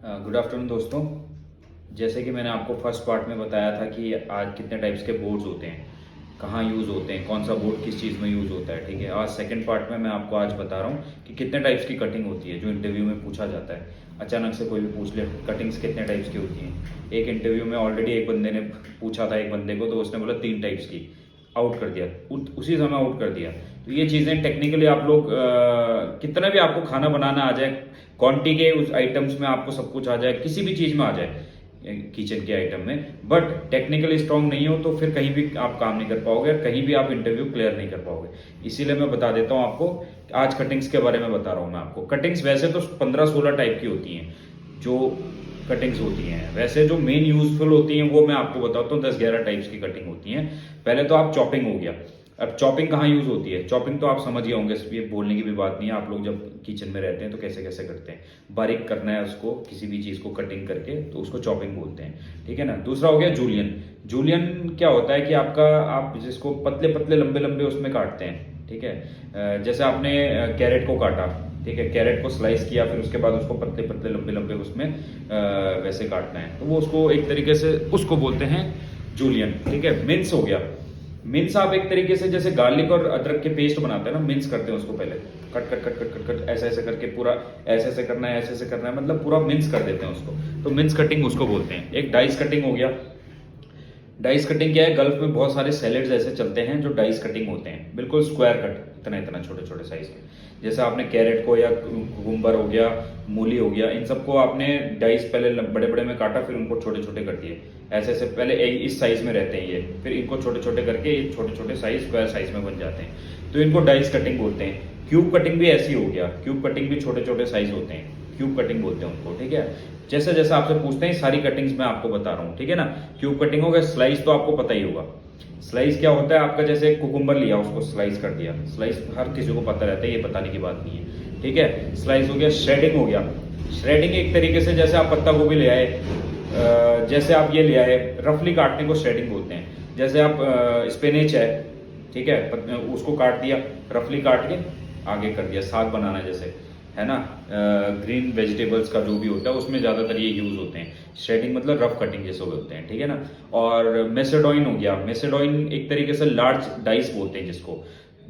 Good afternoon दोस्तों। जैसे कि मैंने आपको फर्स्ट पार्ट में बताया था कि आज कितने टाइप्स के बोर्ड्स होते हैं, कहाँ यूज़ होते हैं, कौन सा बोर्ड किस चीज़ में यूज़ होता है। ठीक है, आज सेकंड पार्ट में मैं आपको आज बता रहा हूँ कि कितने टाइप्स की कटिंग होती है जो इंटरव्यू में पूछा जाता है। अचानक से कोई भी पूछ ले कटिंग्स कितने टाइप्स की होती हैं। एक इंटरव्यू में ऑलरेडी एक बंदे ने पूछा था एक बंदे को, तो उसने बोला 3 टाइप्स की, आउट कर दिया, उसी समय आउट कर दिया। तो ये चीज़ें टेक्निकली आप लोग कितना भी आपको खाना बनाना आ जाए, क्वांटिटी के उस आइटम्स में आपको सब कुछ आ जाए, किसी भी चीज़ में आ जाए किचन के आइटम में, बट टेक्निकली स्ट्रांग नहीं हो तो फिर कहीं भी आप काम नहीं कर पाओगे और कहीं भी आप इंटरव्यू क्लियर नहीं कर पाओगे। इसीलिए मैं बता देता हूँ आपको, आज कटिंग्स के बारे में बता रहा हूँ मैं आपको। कटिंग्स वैसे तो 15-16 टाइप की होती हैं जो कटिंग्स होती हैं, वैसे जो मेन यूजफुल होती हैं वो मैं आपको बताता हूँ। 10-11 टाइप्स की कटिंग होती हैं। पहले तो आप चॉपिंग हो गया। अब चॉपिंग कहाँ यूज होती है? चॉपिंग तो आप समझ ही होंगे, ये बोलने की भी बात नहीं है। आप लोग जब किचन में रहते हैं तो कैसे कैसे करते हैं, बारीक करना है उसको, किसी भी चीज को कटिंग करके, तो उसको चॉपिंग बोलते हैं। ठीक है ना। दूसरा हो गया जूलियन। जूलियन क्या होता है कि आप जिसको पतले पतले लंबे लंबे उसमें काटते हैं। ठीक है, जैसे आपने कैरेट को काटा, ठीक है, कैरेट को स्लाइस किया, फिर उसके बाद उसको पतले पतले लंबे लंबे उसमें वैसे काटना है, तो वो उसको एक तरीके से उसको बोलते हैं जूलियन। ठीक है। मिन्स हो गया। मिन्स आप एक तरीके से जैसे गार्लिक और अदरक के पेस्ट बनाते हैं ना, मिन्स करते हैं उसको पहले, cut cut cut cut cut cut ऐसे ऐसे करके पूरा ऐसे ऐसे करना है, ऐसे ऐसे करना है, मतलब पूरा मिन्स कर देते हैं उसको, तो मिन्स कटिंग उसको बोलते हैं। एक डाइस कटिंग हो गया। डाइस कटिंग क्या है? गल्फ में बहुत सारे सैलेड्स ऐसे चलते हैं जो डाइस कटिंग होते हैं, बिल्कुल स्क्वायर कट, इतना इतना छोटे छोटे साइज के। जैसे आपने कैरेट को या कुकुम्बर हो गया, मूली हो गया, इन सबको आपने डाइस पहले बड़े बड़े में काटा, फिर उनको छोटे छोटे कर दिए, ऐसे ऐसे। पहले इस साइज में रहते हैं ये, फिर इनको छोटे छोटे करके ये छोटे छोटे साइज स्क्वायर साइज में बन जाते हैं, तो इनको डाइस कटिंग बोलते हैं। क्यूब कटिंग भी ऐसी हो गया। क्यूब कटिंग भी छोटे छोटे साइज होते हैं, क्यूब कटिंग बोलते हैं उनको। ठीक है। जैसे जैसे आपसे पूछते हैं सारी कटिंग्स मैं आपको बता रहा हूँ। ठीक है ना। क्यूब कटिंग हो गया। स्लाइस तो आपको पता ही होगा। स्लाइस क्या होता है? आपका जैसे कुकुम्बर लिया, उसको स्लाइस कर दिया। स्लाइस हर किसी को पता रहता है, ये बताने की बात नहीं है। ठीक है। स्लाइस हो गया। श्रेडिंग हो गया। श्रेडिंग एक तरीके से जैसे आप पत्ता गोभी ले आए, जैसे आप ये ले आए, रफली काटने को श्रेडिंग बोलते हैं। जैसे आप स्पिनच है, ठीक है, उसको काट दिया, रफली काट के आगे कर दिया, साग बनाना जैसे, है ना। ग्रीन वेजिटेबल्स का जो भी होता है उसमें ज्यादातर ये यूज होते हैं। श्रेडिंग मतलब रफ कटिंग जैसे होते हैं। ठीक है ना। और मेसेडोइन हो गया। मेसेडोइन एक तरीके से लार्ज डाइस बोलते हैं जिसको।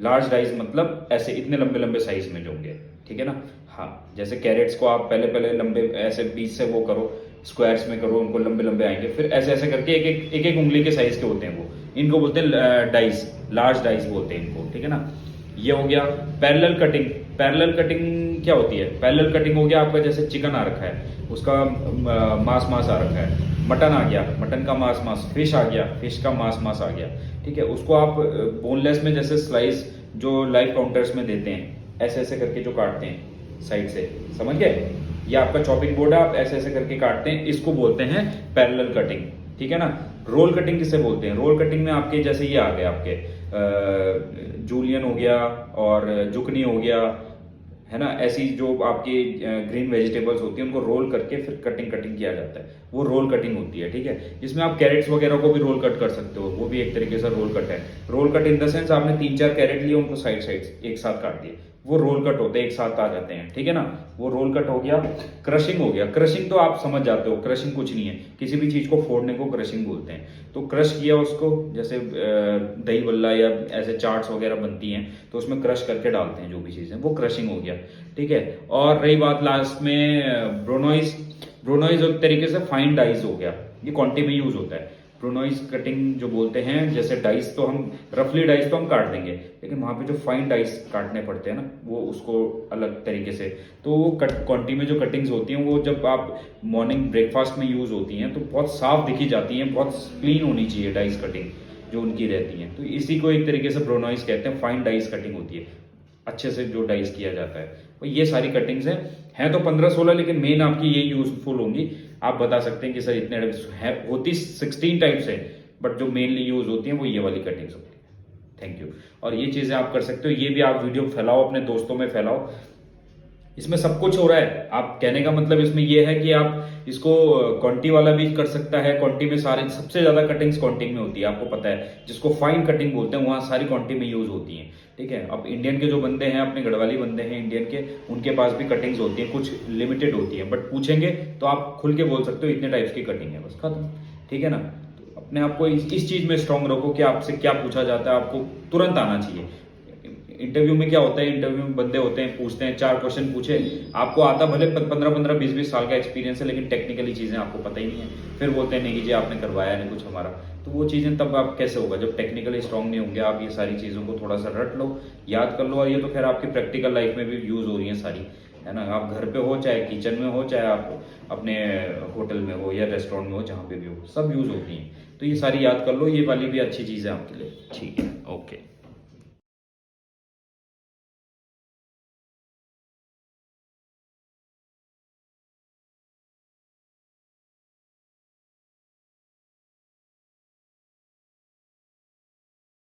लार्ज डाइस मतलब ऐसे इतने लंबे लंबे साइज में जो होंगे। ठीक है ना। हाँ, जैसे कैरेट्स को आप पहले पहले लंबे ऐसे बीच से वो करो, स्क्वायर्स में करो, उनको लंबे लंबे आएंगे, फिर ऐसे ऐसे करके एक एक उंगली के साइज के होते हैं वो, इनको बोलते हैं डाइस, लार्ज डाइस बोलते हैं इनको। ठीक है ना। ये हो गया। Parallel cutting. पैरेलल कटिंग क्या होती है? पैरेलल कटिंग हो गया आपका, जैसे चिकन आ रखा है, उसका मांस मांस आ रखा है, मटन आ गया, मटन का मांस मांस, फिश आ गया, फिश का मांस मांस आ गया। ठीक है। उसको आप बोनलेस में जैसे स्लाइस जो लाइव काउंटर्स में देते हैं, ऐसे ऐसे करके जो काटते हैं साइड से, समझ गए? ये आपका चॉपिंग बोर्ड है, आप ऐसे ऐसे करके काटते हैं, इसको बोलते हैं पैरेलल कटिंग। ठीक है ना। रोल कटिंग किसे बोलते हैं? रोल कटिंग में आपके जैसे ये आ गए, आपके जूलियन हो गया और जुकनी हो गया, है ना, ऐसी जो आपकी ग्रीन वेजिटेबल्स होती हैं उनको रोल करके फिर कटिंग कटिंग किया जाता है, वो रोल कटिंग होती है। ठीक है। जिसमें आप कैरेट्स वगैरह को भी रोल कट कर सकते हो, वो भी एक तरीके से रोल कट है। Rose cut in the sense आपने 3-4 कैरेट लिए, उनको साइड साइड एक साथ काट दिए, वो रोल कट होते हैं, एक साथ आ जाते हैं। ठीक है ना। वो रोल कट हो गया। क्रशिंग हो गया। क्रशिंग तो आप समझ जाते हो, क्रशिंग कुछ नहीं है, किसी भी चीज को फोड़ने को क्रशिंग बोलते हैं। तो क्रश किया उसको, जैसे दही बल्ला या ऐसे चाट्स वगैरह बनती हैं तो उसमें क्रश करके डालते हैं जो भी चीजें, वो क्रशिंग हो गया। ठीक है। और रही बात लास्ट में ब्रोनोइज। ब्रोनोइज एक तरीके से फाइन डाइस हो गया, ये क्वांटी में यूज होता है। प्रोनोइज कटिंग जो बोलते हैं, जैसे डाइस तो हम रफली डाइस तो हम काट देंगे, लेकिन वहां पे जो फाइन डाइस काटने पड़ते हैं ना, वो उसको अलग तरीके से, तो वो कट क्वांटी में जो कटिंग्स होती हैं वो जब आप मॉर्निंग ब्रेकफास्ट में यूज होती हैं तो बहुत साफ दिखी जाती हैं, बहुत क्लीन होनी चाहिए डाइस कटिंग जो उनकी रहती है। तो इसी को एक तरीके से ब्रोनोइज कहते हैं, फाइन डाइस कटिंग होती है, अच्छे से जो डाइस किया जाता है। तो ये सारी कटिंग्स हैं तो 15-16, लेकिन मेन आपकी ये यूजफुल होंगी। आप बता सकते हैं कि सर इतने है, होती 16 टाइप्स है, बट जो मेनली यूज होती हैं वो ये वाली कटिंग्स होती है। Thank you. और ये चीजें आप कर सकते हो, ये भी आप वीडियो फैलाओ, अपने दोस्तों में फैलाओ। इसमें सब कुछ हो रहा है। आप कहने का मतलब इसमें यह है कि आप इसको क्वांटी वाला भी कर सकता है। क्वांटी में सारे सबसे ज्यादा कटिंग्स क्वांटी में होती है, आपको पता है, जिसको फाइन कटिंग बोलते हैं वहां सारी क्वांटी में यूज होती है। ठीक है। अब इंडियन के जो बंदे हैं, अपने गढ़वाली बंदे हैं इंडियन के, उनके पास भी कटिंग्स होती हैं, कुछ लिमिटेड होती हैं, बट पूछेंगे तो आप खुल के बोल सकते हो इतने टाइप्स की कटिंग है, बस खत्म। ठीक है ना। तो अपने आप को इस चीज में स्ट्रांग रखो कि आपसे क्या पूछा जाता है, आपको तुरंत आना चाहिए। इंटरव्यू में क्या होता है, इंटरव्यू में बंदे होते हैं, पूछते हैं 4 क्वेश्चन पूछे, आपको आता भले 15-15, 20-20 साल का एक्सपीरियंस है, लेकिन टेक्निकली चीजें आपको पता ही नहीं है। फिर बोलते हैं नहीं जी आपने करवाया नहीं कुछ हमारा। तो वो चीजें तब आप कैसे होगा जब टेक्निकली स्ट्रांग नहीं होंगे आप। ये सारी चीजों को थोड़ा सा रट लो, याद कर लो, और ये तो खैर आपकी प्रैक्टिकल लाइफ में भी यूज हो रही है सारी, है ना। आप घर पे हो, चाहे किचन में हो, चाहे आप अपने होटल में हो या रेस्टोरेंट में हो, जहाँ पे भी हो, सब यूज होती हैं। तो ये सारी याद कर लो, ये वाली भी अच्छी चीज़ है आपके लिए। ठीक है, ओके।